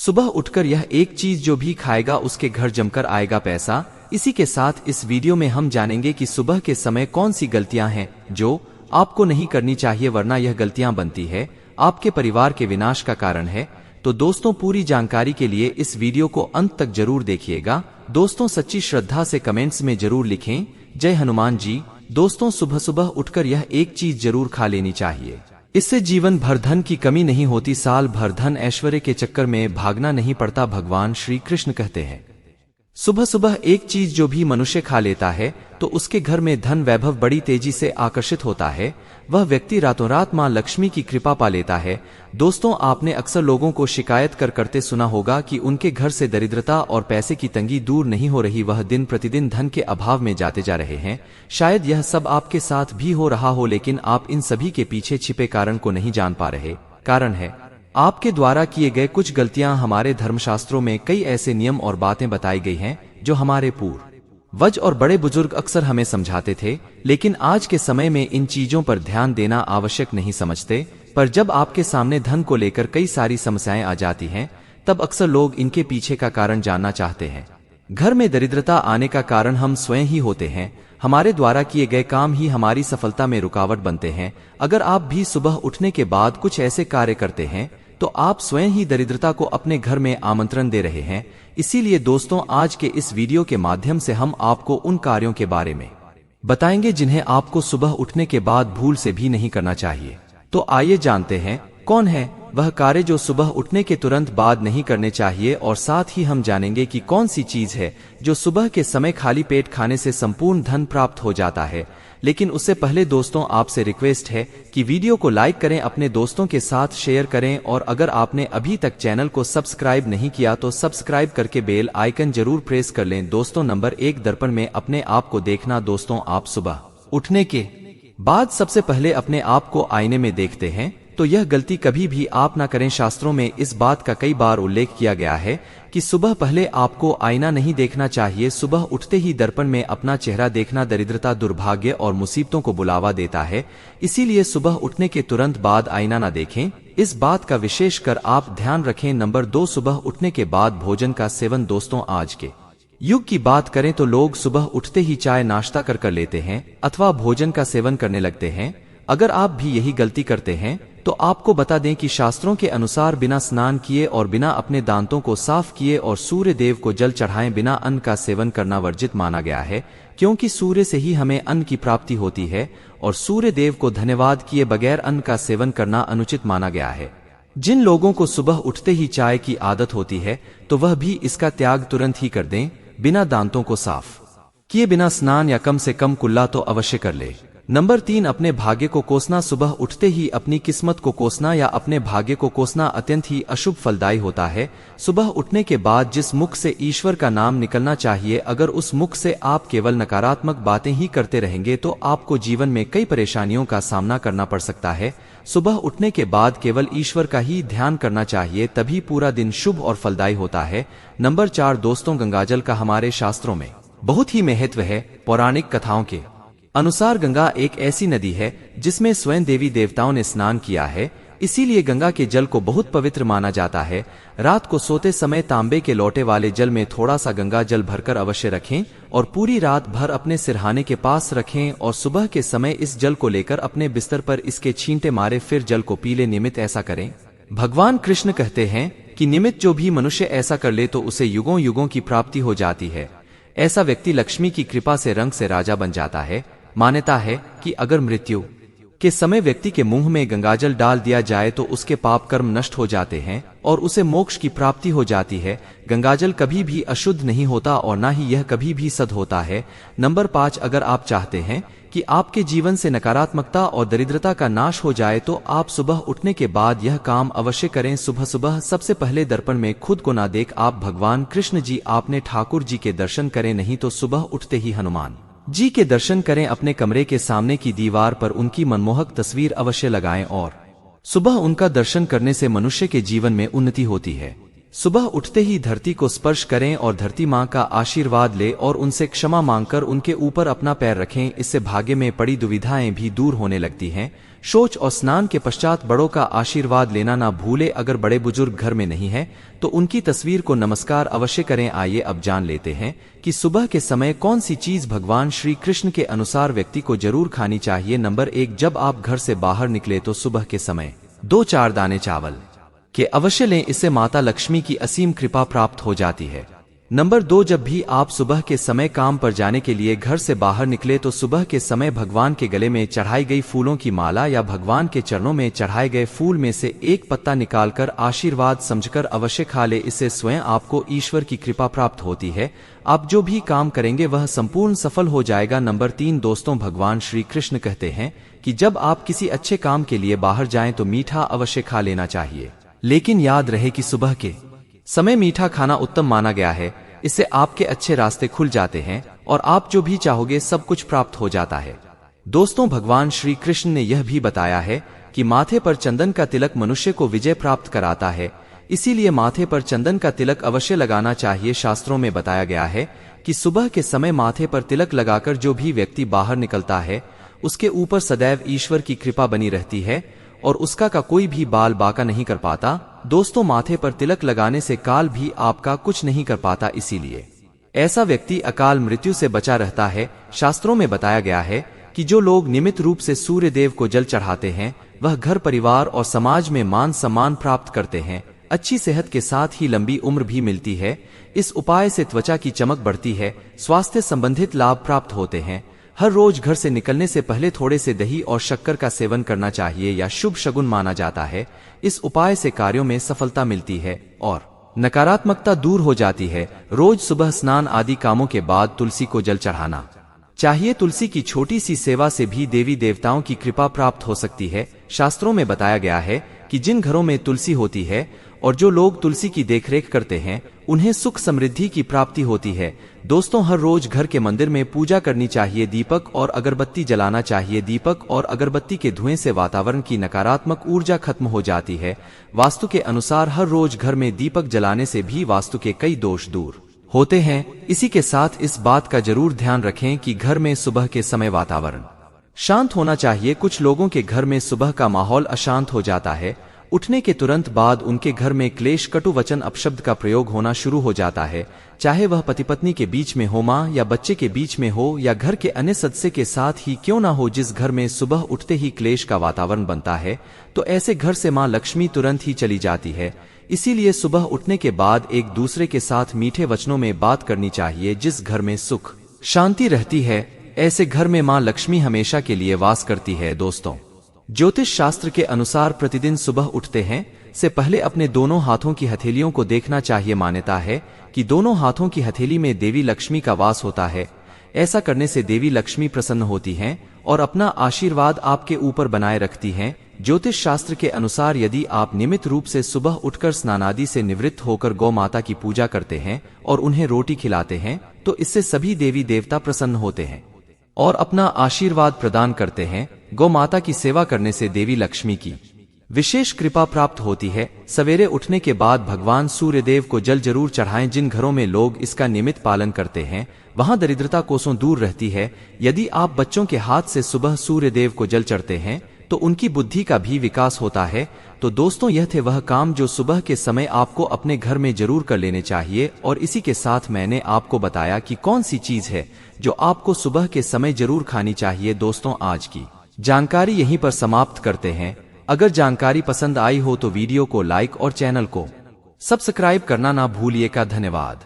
सुबह उठकर यह एक चीज जो भी खाएगा उसके घर जमकर आएगा पैसा। इसी के साथ इस वीडियो में हम जानेंगे कि सुबह के समय कौन सी गलतियां हैं जो आपको नहीं करनी चाहिए, वरना यह गलतियां बनती है आपके परिवार के विनाश का कारण है। तो दोस्तों, पूरी जानकारी के लिए इस वीडियो को अंत तक जरूर देखिएगा। दोस्तों, सच्ची श्रद्धा से कमेंट्स में जरूर लिखें जय हनुमान जी। दोस्तों, सुबह सुबह उठकर यह एक चीज जरूर खा लेनी चाहिए। इससे जीवन भर धन की कमी नहीं होती, साल भर धन ऐश्वर्य के चक्कर में भागना नहीं पड़ता। भगवान श्री कृष्ण कहते हैं, सुबह सुबह एक चीज जो भी मनुष्य खा लेता है तो उसके घर में धन वैभव बड़ी तेजी से आकर्षित होता है। वह व्यक्ति रातों रात मां लक्ष्मी की कृपा पा लेता है। दोस्तों, आपने अक्सर लोगों को शिकायत करते सुना होगा कि उनके घर से दरिद्रता और पैसे की तंगी दूर नहीं हो रही, वह दिन प्रतिदिन धन के अभाव में जाते जा रहे हैं। शायद यह सब आपके साथ भी हो रहा हो, लेकिन आप इन सभी के पीछे छिपे कारण को नहीं जान पा रहे। कारण है आपके द्वारा किए गए कुछ गलतियां। हमारे धर्मशास्त्रों में कई ऐसे नियम और बातें बताई गई हैं जो हमारे पूर्वज और बड़े बुजुर्ग अक्सर हमें समझाते थे, लेकिन आज के समय में इन चीजों पर ध्यान देना आवश्यक नहीं समझते। पर जब आपके सामने धन को लेकर कई सारी समस्याएं आ जाती हैं, तब अक्सर लोग इनके पीछे का कारण जानना चाहते हैं। घर में दरिद्रता आने का कारण हम स्वयं ही होते हैं। हमारे द्वारा किए गए काम ही हमारी सफलता में रुकावट बनते हैं। अगर आप भी सुबह उठने के बाद कुछ ऐसे कार्य करते हैं तो आप स्वयं ही दरिद्रता को अपने घर में आमंत्रण दे रहे हैं। इसीलिए दोस्तों, आज के इस वीडियो के माध्यम से हम आपको उन कार्यों के बारे में बताएंगे जिन्हें आपको सुबह उठने के बाद भूल से भी नहीं करना चाहिए। तो आइए जानते हैं कौन है वह कार्य जो सुबह उठने के तुरंत बाद नहीं करने चाहिए, और साथ ही हम जानेंगे कि कौन सी चीज है जो सुबह के समय खाली पेट खाने से संपूर्ण धन प्राप्त हो जाता है। लेकिन उससे पहले दोस्तों, आपसे रिक्वेस्ट है कि वीडियो को लाइक करें, अपने दोस्तों के साथ शेयर करें, और अगर आपने अभी तक चैनल को सब्सक्राइब नहीं किया तो सब्सक्राइब करके बेल आइकन जरूर प्रेस कर लें। दोस्तों, नंबर 1, दर्पण में अपने आप को देखना। दोस्तों, आप सुबह उठने के बाद सबसे पहले अपने आप को आईने में देखते हैं तो यह गलती कभी भी आप ना करें। शास्त्रों में इस बात का कई बार उल्लेख किया गया है कि सुबह पहले आपको आईना नहीं देखना चाहिए। सुबह उठते ही दर्पण में अपना चेहरा देखना दरिद्रता, दुर्भाग्य और मुसीबतों को बुलावा देता है। इसीलिए सुबह उठने के तुरंत बाद आईना ना देखें। इस बात का विशेष कर आप ध्यान रखें। नंबर 2, सुबह उठने के बाद भोजन का सेवन। दोस्तों, आज के युग की बात करें तो लोग सुबह उठते ही चाय नाश्ता कर लेते हैं अथवा भोजन का सेवन करने लगते हैं। अगर आप भी यही गलती करते हैं तो आपको बता दें कि शास्त्रों के अनुसार बिना स्नान किए और बिना अपने दांतों को साफ किए और सूर्य देव को जल चढ़ाएं बिना अन्न का सेवन करना वर्जित माना गया है, क्योंकि सूर्य से ही हमें अन्न की प्राप्ति होती है और सूर्य देव को धन्यवाद किए बगैर अन्न का सेवन करना अनुचित माना गया है। जिन लोगों को सुबह उठते ही चाय की आदत होती है तो वह भी इसका त्याग तुरंत ही कर दें। बिना दांतों को साफ किए बिना स्नान या कम से कम कुल्ला तो अवश्य कर ले। नंबर 3, अपने भाग्य को कोसना। सुबह उठते ही अपनी किस्मत को कोसना या अपने भाग्य को कोसना अत्यंत ही अशुभ फलदायी होता है। सुबह उठने के बाद जिस मुख से ईश्वर का नाम निकलना चाहिए, अगर उस मुख से आप केवल नकारात्मक बातें ही करते रहेंगे तो आपको जीवन में कई परेशानियों का सामना करना पड़ सकता है। सुबह उठने के बाद केवल ईश्वर का ही ध्यान करना चाहिए, तभी पूरा दिन शुभ और फलदायी होता है। नंबर 4, दोस्तों, गंगाजल का हमारे शास्त्रों में बहुत ही महत्व है। पौराणिक कथाओं के अनुसार गंगा एक ऐसी नदी है जिसमें स्वयं देवी देवताओं ने स्नान किया है। इसीलिए गंगा के जल को बहुत पवित्र माना जाता है। रात को सोते समय तांबे के लोटे वाले जल में थोड़ा सा गंगा जल भरकर अवश्य रखें और पूरी रात भर अपने सिरहाने के पास रखें, और सुबह के समय इस जल को लेकर अपने बिस्तर पर इसके छींटे मारे फिर जल को पी ले। नियमित ऐसा करें। भगवान कृष्ण कहते हैं कि नियमित जो भी मनुष्य ऐसा कर ले तो उसे युगों युगों की प्राप्ति हो जाती है। ऐसा व्यक्ति लक्ष्मी की कृपा से रंग से राजा बन जाता है। मान्यता है कि अगर मृत्यु के समय व्यक्ति के मुंह में गंगाजल डाल दिया जाए तो उसके पाप कर्म नष्ट हो जाते हैं और उसे मोक्ष की प्राप्ति हो जाती है। गंगाजल कभी भी अशुद्ध नहीं होता और ना ही यह कभी भी सद होता है। नंबर 5, अगर आप चाहते हैं कि आपके जीवन से नकारात्मकता और दरिद्रता का नाश हो जाए तो आप सुबह उठने के बाद यह काम अवश्य करें। सुबह सुबह सबसे पहले दर्पण में खुद को ना देख आप भगवान कृष्ण जी, आपने ठाकुर जी के दर्शन करें, नहीं तो सुबह उठते ही हनुमान जी के दर्शन करें। अपने कमरे के सामने की दीवार पर उनकी मनमोहक तस्वीर अवश्य लगाएं और सुबह उनका दर्शन करने से मनुष्य के जीवन में उन्नति होती है। सुबह उठते ही धरती को स्पर्श करें और धरती माँ का आशीर्वाद ले और उनसे क्षमा मांगकर उनके ऊपर अपना पैर रखें। इससे भाग्य में पड़ी दुविधाएं भी दूर होने लगती हैं। शौच और स्नान के पश्चात बड़ों का आशीर्वाद लेना ना भूले। अगर बड़े बुजुर्ग घर में नहीं है तो उनकी तस्वीर को नमस्कार अवश्य करें। आइए अब जान लेते हैं कि सुबह के समय कौन सी चीज भगवान श्री कृष्ण के अनुसार व्यक्ति को जरूर खानी चाहिए। नंबर 1, जब आप घर से बाहर निकले तो सुबह के समय 2-4 दाने चावल के अवश्य लें। इससे माता लक्ष्मी की असीम कृपा प्राप्त हो जाती है। नंबर 2, जब भी आप सुबह के समय काम पर जाने के लिए घर से बाहर निकले तो सुबह के समय भगवान के गले में चढ़ाई गई फूलों की माला या भगवान के चरणों में चढ़ाए गए फूल में से एक पत्ता निकालकर आशीर्वाद समझकर अवश्य खा ले। इससे स्वयं आपको ईश्वर की कृपा प्राप्त होती है। आप जो भी काम करेंगे वह संपूर्ण सफल हो जाएगा। नंबर 3, दोस्तों, भगवान श्री कृष्ण कहते हैं कि जब आप किसी अच्छे काम के लिए बाहर जाएं तो मीठा अवश्य खा लेना चाहिए, लेकिन याद रहे कि सुबह के समय मीठा खाना उत्तम माना गया है। इससे आपके अच्छे रास्ते खुल जाते हैं और आप जो भी चाहोगे सब कुछ प्राप्त हो जाता है। दोस्तों, भगवान श्री कृष्ण ने यह भी बताया है कि माथे पर चंदन का तिलक मनुष्य को विजय प्राप्त कराता है, इसीलिए माथे पर चंदन का तिलक अवश्य लगाना चाहिए। शास्त्रों में बताया गया है कि सुबह के समय माथे पर तिलक लगाकर जो भी व्यक्ति बाहर निकलता है उसके ऊपर सदैव ईश्वर की कृपा बनी रहती है और उसका का कोई भी बाल बाका नहीं कर पाता। दोस्तों, माथे पर तिलक लगाने से काल भी आपका कुछ नहीं कर पाता, इसीलिए ऐसा व्यक्ति अकाल मृत्यु से बचा रहता है। शास्त्रों में बताया गया है कि जो लोग नियमित रूप से सूर्य देव को जल चढ़ाते हैं वह घर परिवार और समाज में मान सम्मान प्राप्त करते हैं। अच्छी सेहत के साथ ही लंबी उम्र भी मिलती है। इस उपाय से त्वचा की चमक बढ़ती है, स्वास्थ्य संबंधित लाभ प्राप्त होते हैं। हर रोज घर से निकलने से पहले थोड़े से दही और शक्कर का सेवन करना चाहिए या शुभ शगुन माना जाता है। इस उपाय से कार्यों में सफलता मिलती है और नकारात्मकता दूर हो जाती है। रोज सुबह स्नान आदि कामों के बाद तुलसी को जल चढ़ाना चाहिए। तुलसी की छोटी सी सेवा से भी देवी देवताओं की कृपा प्राप्त हो सकती है। शास्त्रों में बताया गया है कि जिन घरों में तुलसी होती है और जो लोग तुलसी की देखरेख करते हैं उन्हें सुख समृद्धि की प्राप्ति होती है। दोस्तों, हर रोज घर के मंदिर में पूजा करनी चाहिए। दीपक और अगरबत्ती जलाना चाहिए। दीपक और अगरबत्ती के धुएं से वातावरण की नकारात्मक ऊर्जा खत्म हो जाती है। वास्तु के अनुसार हर रोज घर में दीपक जलाने से भी वास्तु के कई दोष दूर होते हैं। इसी के साथ इस बात का जरूर ध्यान रखें कि घर में सुबह के समय वातावरण शांत होना चाहिए। कुछ लोगों के घर में सुबह का माहौल अशांत हो जाता है। उठने के तुरंत बाद उनके घर में क्लेश, कटु वचन, अपशब्द का प्रयोग होना शुरू हो जाता है, चाहे वह पति पत्नी के बीच में हो, माँ या बच्चे के बीच में हो या घर के अन्य सदस्य के साथ ही क्यों ना हो। जिस घर में सुबह उठते ही क्लेश का वातावरण बनता है तो ऐसे घर से माँ लक्ष्मी तुरंत ही चली जाती है। इसीलिए सुबह उठने के बाद एक दूसरे के साथ मीठे वचनों में बात करनी चाहिए। जिस घर में सुख शांति रहती है ऐसे घर में माँ लक्ष्मी हमेशा के लिए वास करती है। दोस्तों, ज्योतिष शास्त्र के अनुसार प्रतिदिन सुबह उठते हैं से पहले अपने दोनों हाथों की हथेलियों को देखना चाहिए। मान्यता है कि दोनों हाथों की हथेली में देवी लक्ष्मी का वास होता है। ऐसा करने से देवी लक्ष्मी प्रसन्न होती हैं और अपना आशीर्वाद आपके ऊपर बनाए रखती हैं। ज्योतिष शास्त्र के अनुसार यदि आप नियमित रूप से सुबह उठकर स्नानादि से निवृत्त होकर गौ माता की पूजा करते हैं और उन्हें रोटी खिलाते हैं तो इससे सभी देवी देवता प्रसन्न होते हैं और अपना आशीर्वाद प्रदान करते हैं। गौ माता की सेवा करने से देवी लक्ष्मी की विशेष कृपा प्राप्त होती है। सवेरे उठने के बाद भगवान सूर्यदेव को जल जरूर चढ़ाएं। जिन घरों में लोग इसका नियमित पालन करते हैं वहां दरिद्रता कोसों दूर रहती है। यदि आप बच्चों के हाथ से सुबह सूर्यदेव को जल चढ़ते हैं तो उनकी बुद्धि का भी विकास होता है। तो दोस्तों, यह थे वह काम जो सुबह के समय आपको अपने घर में जरूर कर लेने चाहिए और इसी के साथ मैंने आपको बताया कि कौन सी चीज है जो आपको सुबह के समय जरूर खानी चाहिए। दोस्तों, आज की जानकारी यहीं पर समाप्त करते हैं। अगर जानकारी पसंद आई हो तो वीडियो को लाइक और चैनल को सब्सक्राइब करना ना भूलिएगा। धन्यवाद।